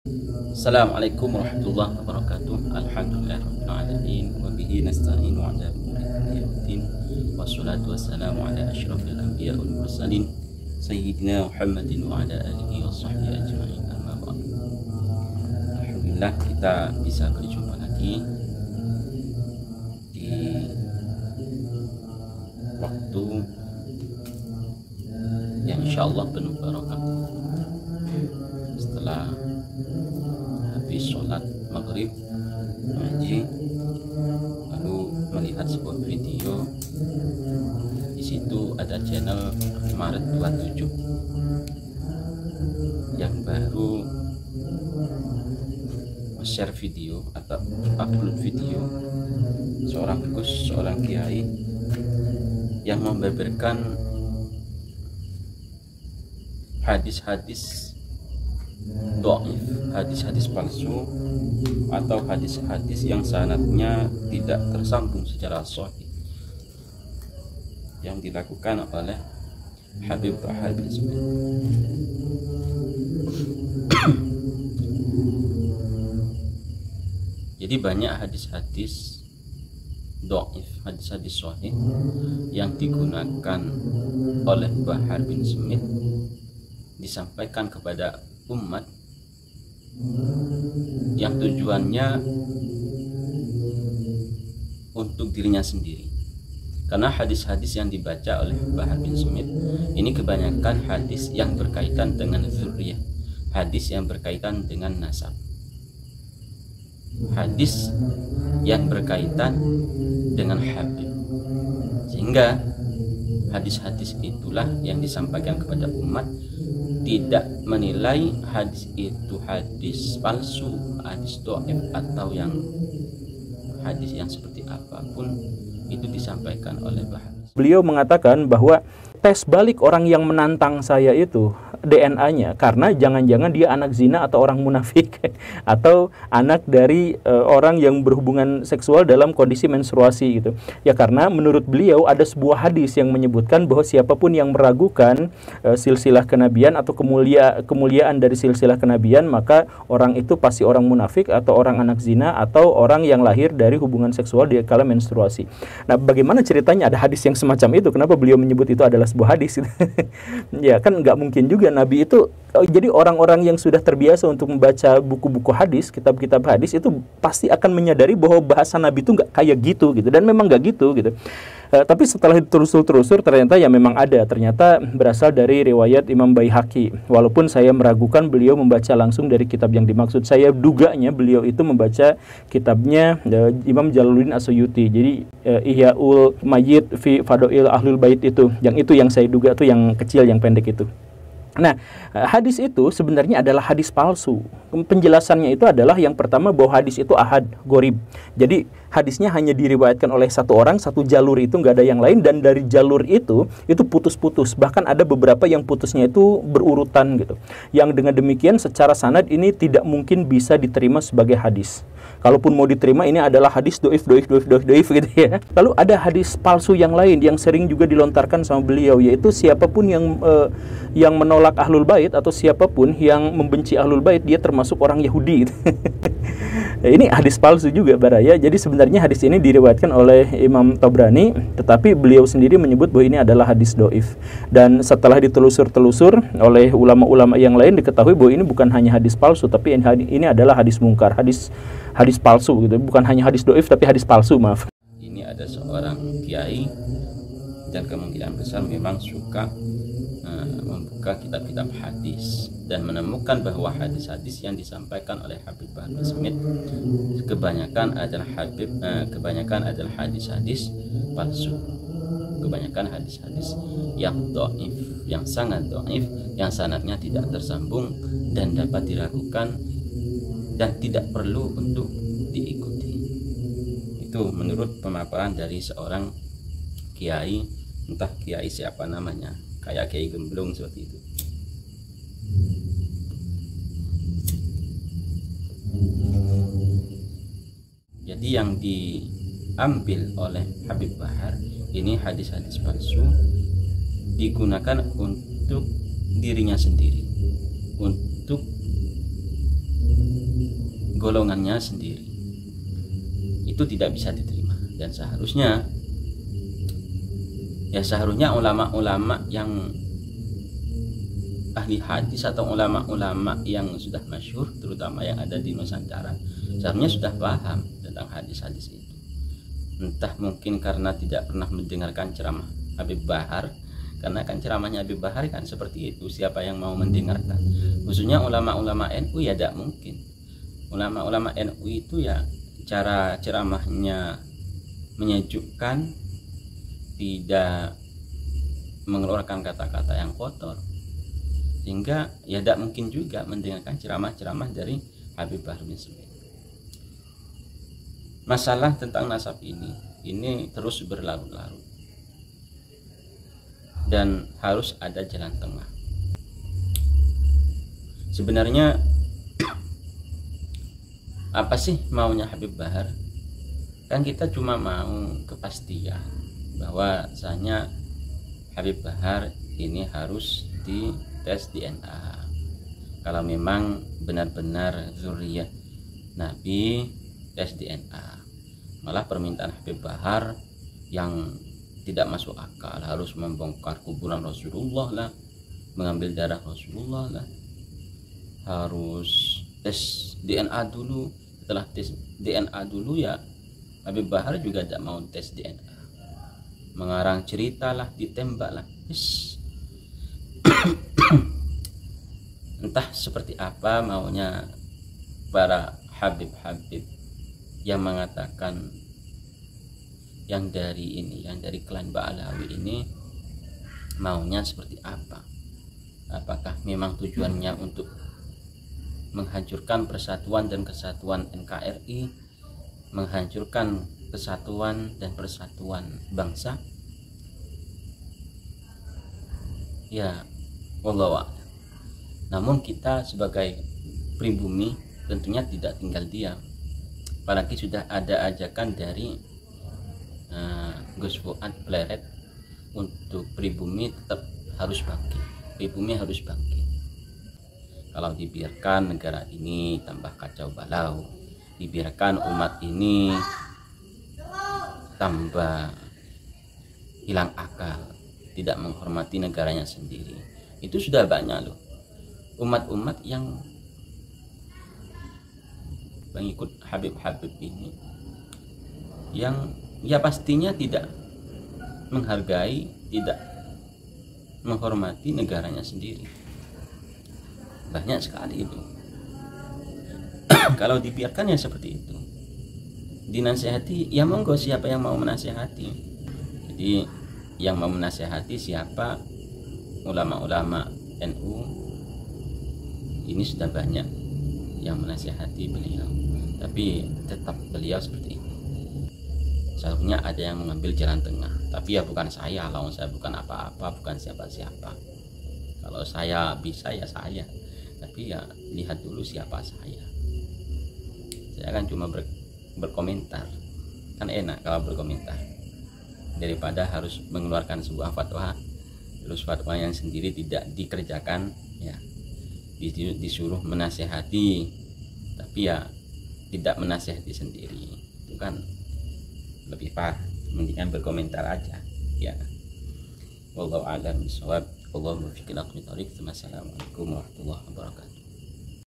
Assalamualaikum warahmatullahi wabarakatuh. Alhamdulillahirrahmanirrahim. Wabihi nasta'inu ala umuri din. Wassalatu wassalamu ala asyrafil anbiya wal mursalin Sayyidina Muhammadin wa ala alihi wa sahbihi ajma'in. Amma ba'd. Alhamdulillah kita bisa berjumpa lagi di waktu yang insyaallah penuh barokah. Setelah habis sholat maghrib ngaji, lalu melihat sebuah video. Di situ ada channel Maret 27 yang baru share video atau upload video seorang gus, seorang kiai yang membeberkan hadis-hadis dhaif, hadis-hadis palsu atau hadis-hadis yang sanadnya tidak tersambung secara sahih yang dilakukan oleh Habib Bahar bin Smith. Jadi banyak hadis-hadis dhaif, hadis-hadis sahih yang digunakan oleh Bahar bin Smith disampaikan kepada umat yang tujuannya untuk dirinya sendiri. Karena hadis-hadis yang dibaca oleh Bahar bin Smith ini kebanyakan hadis yang berkaitan dengan dzurriyyah, hadis yang berkaitan dengan nasab, hadis yang berkaitan dengan habib. Sehingga hadis-hadis itulah yang disampaikan kepada umat, tidak menilai hadis itu hadis palsu, hadis dhaif atau yang hadis yang seperti apapun itu disampaikan oleh Bahar. Beliau mengatakan bahwa tes balik orang yang menantang saya itu DNA-nya, karena jangan-jangan dia anak zina atau orang munafik atau anak dari orang yang berhubungan seksual dalam kondisi menstruasi gitu. Ya karena menurut beliau ada sebuah hadis yang menyebutkan bahwa siapapun yang meragukan silsilah kenabian atau kemuliaan dari silsilah kenabian, maka orang itu pasti orang munafik atau orang anak zina atau orang yang lahir dari hubungan seksual di kala menstruasi. Nah, bagaimana ceritanya ada hadis yang semacam itu? Kenapa beliau menyebut itu adalah sebuah hadis? Ya kan nggak mungkin juga Nabi itu. Jadi orang-orang yang sudah terbiasa untuk membaca buku-buku hadis, kitab-kitab hadis itu pasti akan menyadari bahwa bahasa Nabi itu nggak kayak gitu dan memang nggak gitu. Tapi setelah ditelusur ternyata ya memang ada, ternyata berasal dari riwayat Imam Baihaqi. Walaupun saya meragukan beliau membaca langsung dari kitab yang dimaksud, saya duganya beliau itu membaca kitabnya Imam Jalaluddin As-Suyuti. Jadi Ihyaul Mayyit fi Fadail Ahlul Bait itu yang saya duga tuh yang kecil, yang pendek itu. Nah, hadis itu sebenarnya adalah hadis palsu. Penjelasannya itu adalah yang pertama bahwa hadis itu ahad, gorib. Jadi hadisnya hanya diriwayatkan oleh satu orang, satu jalur itu nggak ada yang lain, dan dari jalur itu putus-putus. Bahkan ada beberapa yang putusnya itu berurutan gitu. Yang dengan demikian secara sanad ini tidak mungkin bisa diterima sebagai hadis. Kalaupun mau diterima ini adalah hadis doif gitu ya. Lalu ada hadis palsu yang lain yang sering juga dilontarkan sama beliau, yaitu siapapun yang menolak ahlul bait atau siapapun yang membenci ahlul bait dia termasuk orang Yahudi gitu. Ini hadis palsu juga baraya. Jadi sebenarnya hadis ini diriwayatkan oleh Imam Tabrani, tetapi beliau sendiri menyebut bahwa ini adalah hadis doif. Dan setelah ditelusur oleh ulama-ulama yang lain diketahui bahwa ini bukan hanya hadis palsu, tapi ini adalah hadis mungkar, hadis palsu gitu. Bukan hanya hadis doif tapi hadis palsu, maaf. Ini ada seorang kiai dan kemungkinan besar memang suka membuka kitab-kitab hadis dan menemukan bahwa hadis-hadis yang disampaikan oleh Habib Bahar bin Smith kebanyakan adalah hadis-hadis palsu, kebanyakan hadis-hadis yang dhaif, yang sangat dhaif, yang sanadnya tidak tersambung dan dapat diragukan dan tidak perlu untuk diikuti. Itu menurut pemaparan dari seorang kiai, entah kiai siapa namanya, kayak Kiai Gemblung seperti itu. Jadi yang diambil oleh Habib Bahar ini hadis-hadis palsu digunakan untuk dirinya sendiri, untuk golongannya sendiri. Itu tidak bisa diterima. Dan seharusnya ulama-ulama yang ahli hadis atau ulama-ulama yang sudah masyhur, terutama yang ada di Nusantara, seharusnya sudah paham tentang hadis-hadis itu. Entah mungkin karena tidak pernah mendengarkan ceramah Habib Bahar, karena kan ceramahnya Habib Bahar kan seperti itu, siapa yang mau mendengarkan. Khususnya ulama-ulama NU ya tidak mungkin. Ulama-ulama NU itu ya cara ceramahnya menyejukkan, tidak mengeluarkan kata-kata yang kotor, sehingga ya tidak mungkin juga mendengarkan ceramah-ceramah dari Habib Bahar bin Smith. Masalah tentang nasab ini terus berlarut-larut dan harus ada jalan tengah. Sebenarnya apa sih maunya Habib Bahar? Kan kita cuma mau kepastian bahwasanya Habib Bahar ini harus dites DNA. Kalau memang benar-benar zuriyah Nabi, tes DNA. Malah permintaan Habib Bahar yang tidak masuk akal, harus membongkar kuburan Rasulullah lah, mengambil darah Rasulullah lah, harus tes DNA dulu. Setelah tes DNA dulu ya Habib Bahar juga tidak mau tes DNA, mengarang cerita lah, ditembak lah. Entah seperti apa maunya para Habib-Habib yang mengatakan yang dari klan Ba'alawi ini maunya seperti apa. Apakah memang tujuannya untuk menghancurkan persatuan dan kesatuan NKRI, menghancurkan kesatuan dan persatuan bangsa? Ya, wallahu a'lam. Namun kita sebagai pribumi tentunya tidak tinggal diam. Apalagi sudah ada ajakan dari Gus Fuad Pleret untuk pribumi tetap harus bangkit. Pribumi harus bangkit. Kalau dibiarkan negara ini tambah kacau balau, dibiarkan umat ini tambah hilang akal, tidak menghormati negaranya sendiri. Itu sudah banyak loh umat-umat yang mengikut Habib-Habib ini, yang ya pastinya tidak menghargai, tidak menghormati negaranya sendiri. Banyak sekali itu. Kalau dibiarkan ya seperti itu, dinasihati ya monggo, siapa yang mau menasihati. Jadi yang mau menasihati siapa? Ulama-ulama NU ini sudah banyak yang menasihati beliau, tapi tetap beliau seperti itu. Seharusnya ada yang mengambil jalan tengah, tapi ya bukan saya, lawan saya bukan apa-apa, bukan siapa-siapa. Kalau saya bisa ya saya, tapi ya lihat dulu siapa saya. Saya kan cuma berkomentar, kan enak kalau berkomentar daripada harus mengeluarkan sebuah fatwa, terus fatwa yang sendiri tidak dikerjakan, ya disuruh menasehati tapi ya tidak menasehati sendiri. Itu kan lebih parah, mendingan berkomentar aja ya. Wallahu a'lam bishawab. Wallahu muwaffiq ila aqwamit thoriq. Wassalamualaikum warahmatullahi wabarakatuh.